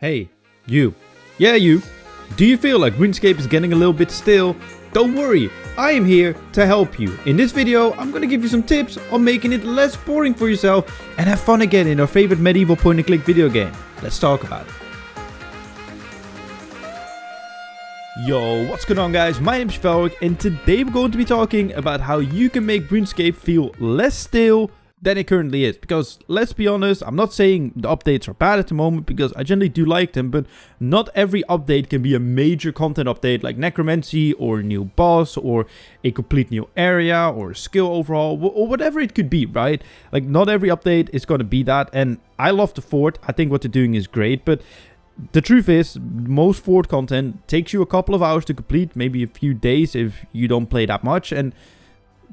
Hey, you. Yeah, you. Do you feel like RuneScape is getting a little bit stale? Don't worry, I am here to help you. In this video, I'm gonna give you some tips on making it less boring for yourself and have fun again in our favorite medieval point-and-click video game. Let's talk about it. Yo, what's going on guys? My name is Velk and today we're going to be talking about how you can make RuneScape feel less stale than it currently is. Because let's be honest, I'm not saying the updates are bad at the moment because I generally do like them, but not every update can be a major content update like necromancy or a new boss or a complete new area or a skill overhaul or whatever it could be, right? Like not every update is going to be that, and I love the fort. I think what they're doing is great, but the truth is, most fort content takes you a couple of hours to complete, maybe a few days if you don't play that much, and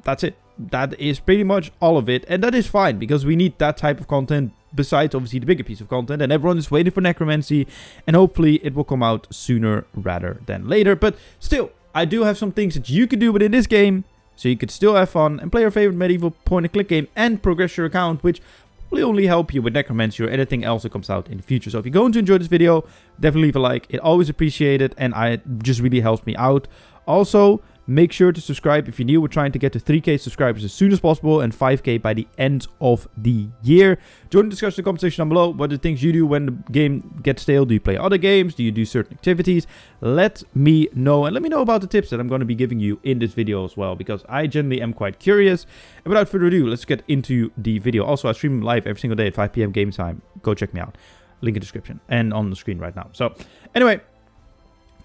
that's it. That is pretty much all of it, and that is fine, because we need that type of content besides obviously the bigger piece of content, and everyone is waiting for necromancy, and hopefully it will come out sooner rather than later. But still, I do have some things that you could do within this game, so you could still have fun and play your favorite medieval point-and-click game and progress your account, which will only help you with necromancy or anything else that comes out in the future. So if you're going to enjoy this video, definitely leave a like. It always appreciated, and it just really helps me out. Also, make sure to subscribe if you're new. We're trying to get to 3K subscribers as soon as possible and 5K by the end of the year. Join the discussion in the comment section down below. What are the things you do when the game gets stale? Do you play other games? Do you do certain activities? Let me know, and let me know about the tips that I'm going to be giving you in this video as well, because I generally am quite curious. And without further ado, let's get into the video. Also, I stream live every single day at 5 PM game time. Go check me out. Link in the description and on the screen right now. So anyway,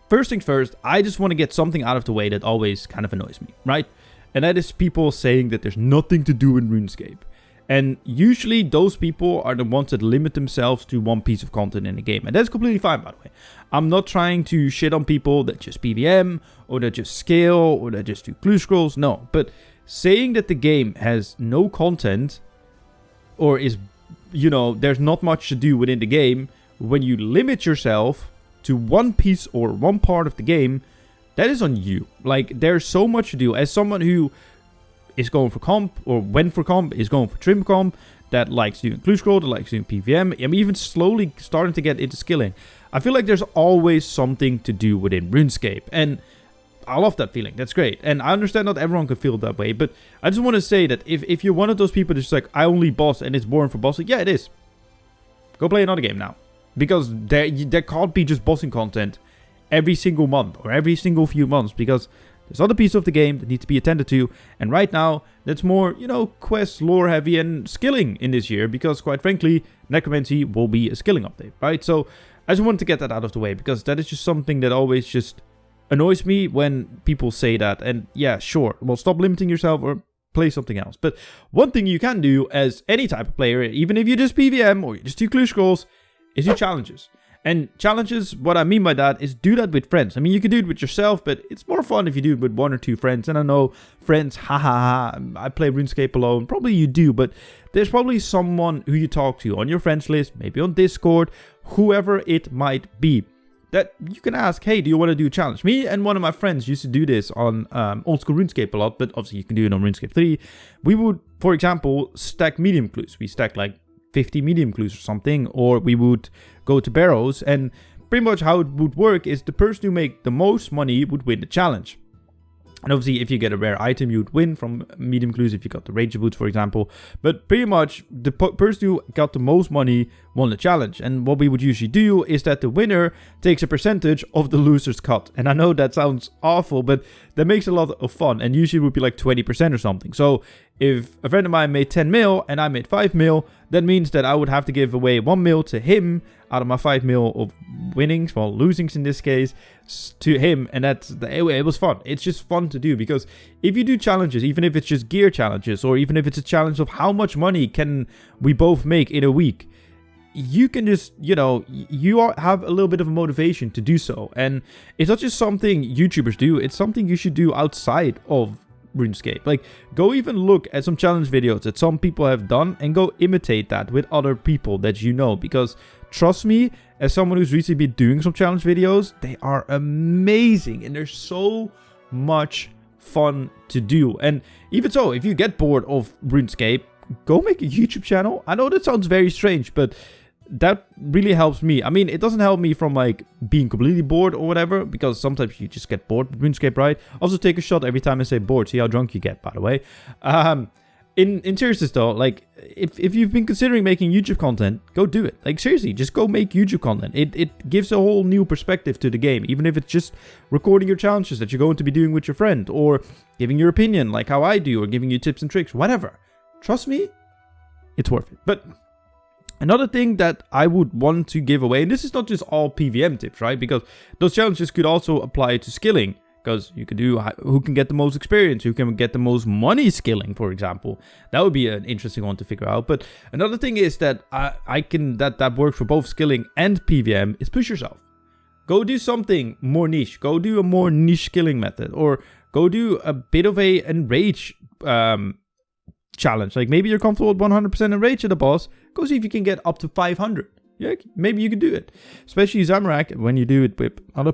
first things first, I just want to get something out of the way that always kind of annoys me, right? And that is people saying that there's nothing to do in RuneScape. And usually those people are the ones that limit themselves to one piece of content in the game. And that's completely fine, by the way. I'm not trying to shit on people that just PVM, or that just scale, or that just do clue scrolls. No, but saying that the game has no content, or is, you know, there's not much to do within the game, when you limit yourself to one piece or one part of the game, that is on you. Like, there's so much to do. As someone who is going for comp, or went for comp, is going for trim comp, that likes doing clue scroll, that likes doing PVM, I'm even slowly starting to get into skilling. I feel like there's always something to do within RuneScape, and I love that feeling. That's great. And I understand not everyone can feel that way, but I just want to say that if you're one of those people that's just like, I only boss and it's boring for bossing, yeah, it is. Go play another game now. Because there can't be just bossing content every single month or every single few months, because there's other pieces of the game that need to be attended to. And right now, that's more, you know, quest, lore heavy and skilling in this year, because quite frankly, necromancy will be a skilling update, right? So I just wanted to get that out of the way, because that is just something that always just annoys me when people say that. And yeah, sure, well, stop limiting yourself or play something else. But one thing you can do as any type of player, even if you just PVM or you just do clue scrolls, is do challenges. And challenges, what I mean by that is do that with friends. I mean, you can do it with yourself, but it's more fun if you do it with one or two friends. And I know friends, I play RuneScape alone. Probably you do, but there's probably someone who you talk to on your friends list, maybe on Discord, whoever it might be, that you can ask, hey, do you want to do a challenge? Me and one of my friends used to do this on old school RuneScape a lot, but obviously you can do it on RuneScape 3. We would, for example, stack medium clues. We stack like 50 medium clues or something, or we would go to barrows, and pretty much how it would work is the person who make the most money would win the challenge. And obviously if you get a rare item, you would win from medium clues if you got the ranger boots, for example. But pretty much the person who got the most money won the challenge. And what we would usually do is that the winner takes a percentage of the loser's cut. And I know that sounds awful, but that makes a lot of fun. And usually it would be like 20% or something. So if a friend of mine made 10 mil and I made 5 mil, that means that I would have to give away 1 mil to him out of my 5 mil of winnings, well, losings in this case, to him. And it was fun. It's just fun to do, because if you do challenges, even if it's just gear challenges, or even if it's a challenge of how much money can we both make in a week, you can just, you know, have a little bit of a motivation to do so. And it's not just something YouTubers do, it's something you should do outside of RuneScape. Like, go even look at some challenge videos that some people have done and go imitate that with other people that you know, because trust me, as someone who's recently been doing some challenge videos, they are amazing and there's so much fun to do. And even so, if you get bored of RuneScape, go make a YouTube channel. I know that sounds very strange, but that really helps me. I mean, it doesn't help me from like being completely bored or whatever, because sometimes you just get bored with RuneScape, right? Also take a shot every time I say bored. See how drunk you get, by the way. In seriousness though, like if you've been considering making YouTube content, go do it. Like seriously, just go make YouTube content. It gives a whole new perspective to the game, even if it's just recording your challenges that you're going to be doing with your friend, or giving your opinion like how I do, or giving you tips and tricks, whatever. Trust me, it's worth it. But another thing that I would want to give away, and this is not just all PVM tips, right? Because those challenges could also apply to skilling. Because you could do who can get the most experience, who can get the most money skilling, for example. That would be an interesting one to figure out. But another thing is that that works for both skilling and PVM is push yourself. Go do something more niche. Go do a more niche skilling method, or go do a bit of a enrage challenge. Like maybe you're comfortable with 100% enrage at the boss. Go see if you can get up to 500. Yeah, maybe you can do it. Especially Zamorak when you do it with other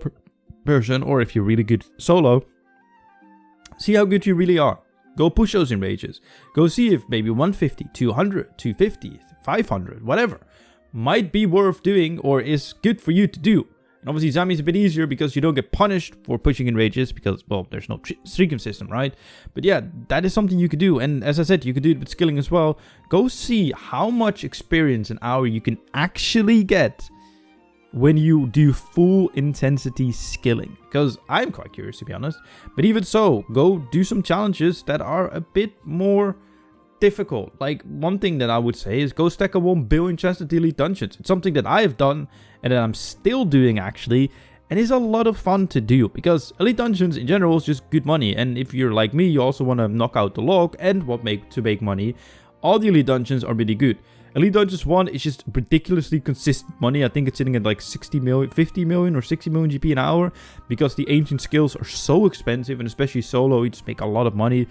person, or if you're really good solo, see how good you really are. Go push those enrages. Go see if maybe 150, 200, 250, 500, whatever might be worth doing or is good for you to do. And obviously Zami is a bit easier because you don't get punished for pushing enrages because, well, there's no streaking system, right? But yeah, that is something you could do. And as I said, you could do it with skilling as well. Go see how much experience an hour you can actually get when you do full intensity skilling, because I'm quite curious to be honest. But even so, go do some challenges that are a bit more difficult. Like one thing that I would say is go stack a 1 billion chest at elite dungeons. It's something that I've done and that I'm still doing actually, and it's a lot of fun to do because elite dungeons in general is just good money. And if you're like me, you also want to knock out the log and to make money. All the elite dungeons are really good. Elite Dungeons 1 is just ridiculously consistent money. I think it's sitting at like 60 million, 50 million or 60 million GP an hour because the ancient skills are so expensive, and especially solo, you just make a lot of money.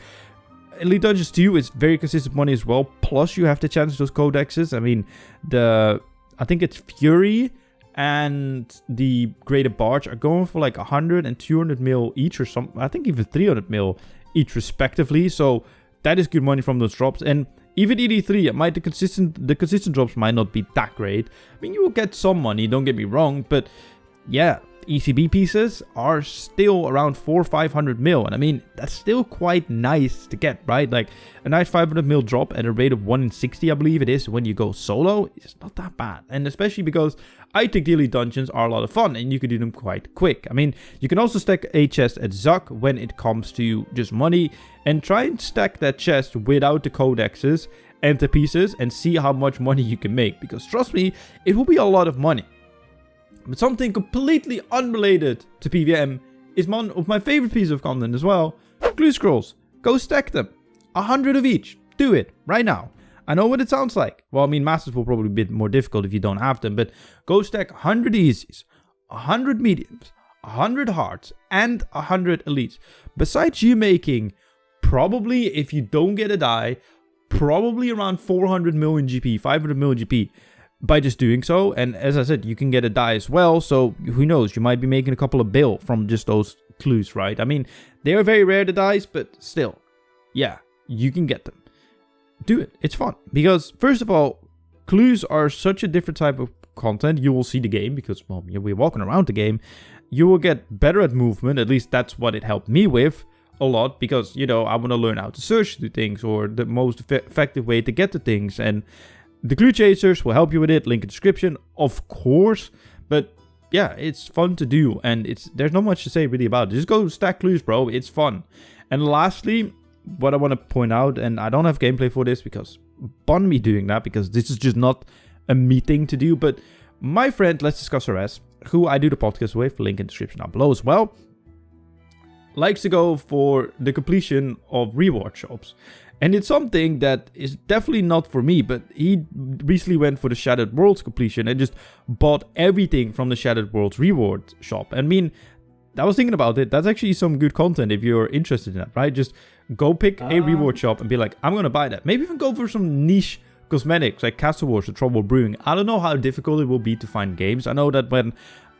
Elite Dungeons 2 is very consistent money as well. Plus you have to challenge those codexes. I mean, I think it's Fury and the Greater Barge are going for like 100 and 200 mil each, or something. I think even 300 mil each respectively. So that is good money from those drops. And even ED3, the consistent drops might not be that great. I mean, you will get some money, don't get me wrong, but yeah, ECB pieces are still around 400 or 500 mil, and I mean, that's still quite nice to get, right? Like, a nice 500 mil drop at a rate of 1 in 60, I believe it is, when you go solo, it's not that bad. And especially because I think daily dungeons are a lot of fun, and you can do them quite quick. I mean, you can also stack a chest at Zuck when it comes to just money, and try and stack that chest without the codexes and the pieces, and see how much money you can make, because trust me, it will be a lot of money. But something completely unrelated to PVM is one of my favorite pieces of content as well. Clue scrolls. Go stack them. 100 of each. Do it right now. I know what it sounds like. Well, I mean, masters will probably be a bit more difficult if you don't have them, but go stack 100 easies, 100 mediums, 100 hards, and 100 elites. Besides you making, probably, if you don't get a die, probably around 400 million GP, 500 million GP. By just doing so. And as I said, you can get a die as well, so who knows, you might be making a couple of bill from just those clues, right? I mean, they are very rare, the dice, but still, yeah, you can get them. Do it, it's fun, because first of all, clues are such a different type of content. You will see the game, because, well, we're walking around the game. You will get better at movement, at least that's what it helped me with a lot, because, you know, I want to learn how to search through things, or the most effective way to get to things, and the clue chasers will help you with it. Link in description, of course. But yeah, it's fun to do, and there's not much to say really about it. Just go stack clues, bro. It's fun. And lastly, what I want to point out, and I don't have gameplay for this because bun me doing that, because this is just not a me thing to do. But my friend, Let's Discuss RS, who I do the podcast with, link in description down below as well, likes to go for the completion of reward shops. And it's something that is definitely not for me, but he recently went for the Shattered Worlds completion and just bought everything from the Shattered Worlds reward shop. I mean, I was thinking about it. That's actually some good content if you're interested in that, right? Just go pick a reward shop and be like, I'm going to buy that. Maybe even go for some niche cosmetics like Castle Wars or Trouble Brewing. I don't know how difficult it will be to find games. I know that when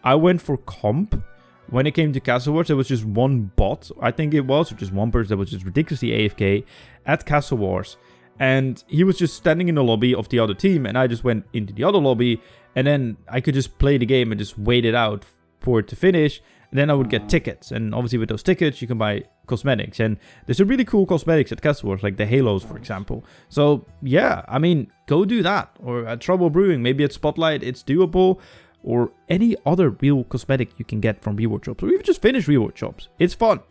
I went for comp, when it came to Castle Wars, there was just one bot, I think it was, or just one person that was just ridiculously AFK at Castle Wars. And he was just standing in the lobby of the other team, and I just went into the other lobby, and then I could just play the game and just wait it out for it to finish. And then I would get tickets, and obviously with those tickets you can buy cosmetics, and there's some really cool cosmetics at Castle Wars, like the halos, for example. So yeah, I mean, go do that. Or at Trouble Brewing, maybe at Spotlight, it's doable. Or any other real cosmetic you can get from reward shops, or even just finish reward shops. It's fun.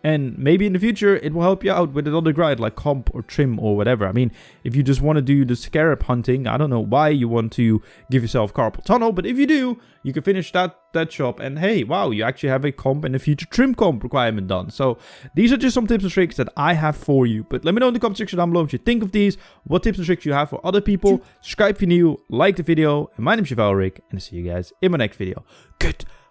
And maybe in the future, it will help you out with another grind like comp or trim or whatever. I mean, if you just want to do the scarab hunting, I don't know why you want to give yourself carpal tunnel, but if you do, you can finish that shop, and hey, wow, you actually have a comp and a future trim comp requirement done. So these are just some tips and tricks that I have for you. But let me know in the comment section down below what you think of these, what tips and tricks you have for other people. Subscribe if you're new, like the video, and my name is Valric, and I'll see you guys in my next video. Goodbye.